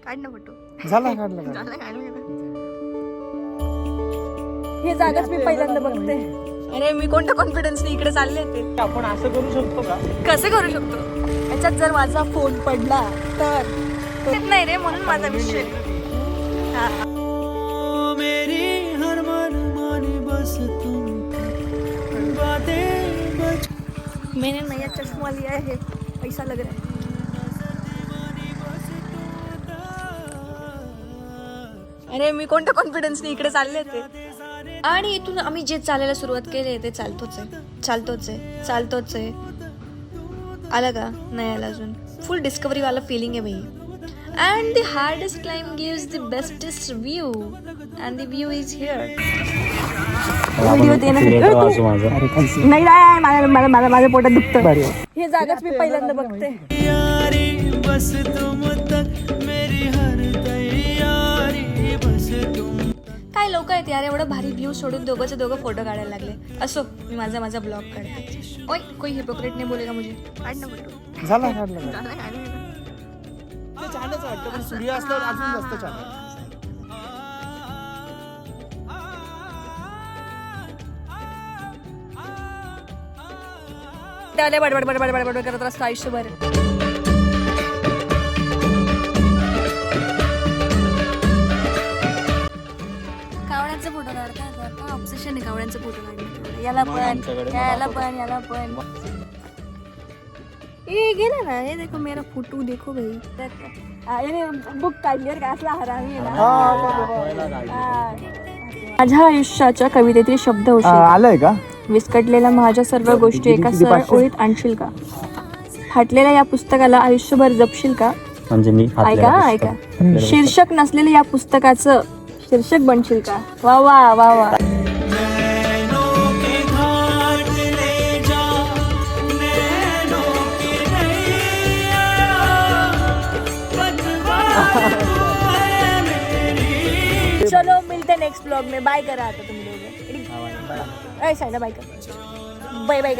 काढ ना फोटो. झाला काढला हे जागाच मी पहिल्यांदा बघते. अरे मी कोणत्या कॉन्फिडन्सने इकडे चालले ते. आपण असं करू शकतो का? कसे करू शकतो? याच्यात जर माझा फोन पडला तर नाही रे, म्हणून माझा विषय. मेरी हर मन मानी बस तुम बातें बच. मैंने नया चश्मा लिया है, पैसा लग रहा है. अरे मी कोणत्या कॉन्फिडन्सने इकडे चालले ते. आणि इथून आम्ही जे चालायला सुरुवात केली ते चालतोच आहे. आलं का? नाही आलं अजून. फुल डिस्कवरी वाला फिलिंग आहे भाई. And the hardest climb gives the bestest view, and the view is here. नाही माझ्या पोटात दुखतं. हे जागाच मी पहिल्यांदा बघते. यारी बस तुम तक मेरी हर तैयारी बस तुम. काय लोक आहेत यार, एवढं भारी व्ह्यू सोडून दोघं फोटो काढायला लागले. असो, मी माझा ब्लॉग काढते. ओय, कोई हिपोक्रेट नाही बोलेगा मुझे. काढ ना फोटो. झाला छानच वाटतं, पण सूर्य असल्यावर अजून जास्त छान. त्याला बडबड करत असतो आयुष्यभर. कावड्यांचा फोटो काढता, ऑब्सेशन आहे कावड्यांचा फोटो काढणं. याला पण ये गेला ना. हे देखो मेरा फोटो देखो भाई. बुक काढली का असला हरामी माझ्या आयुष्याच्या कवितेतील शब्द आलंय का? विस्कटलेल्या माझ्या सर्व गोष्टी एका सरळ ओळीत आणशील का? फाटलेल्या या पुस्तकाला आयुष्यभर जपशील का? म्हणजे मी ऐका शीर्षक नसलेल्या या पुस्तकाचं शीर्षक बनशील का? वा वा वा वा. चलो मिलते नेक्स्ट ब्लॉग में. बाय करा आता तुम्ही लोग. सायला बाय कर. Bye bye.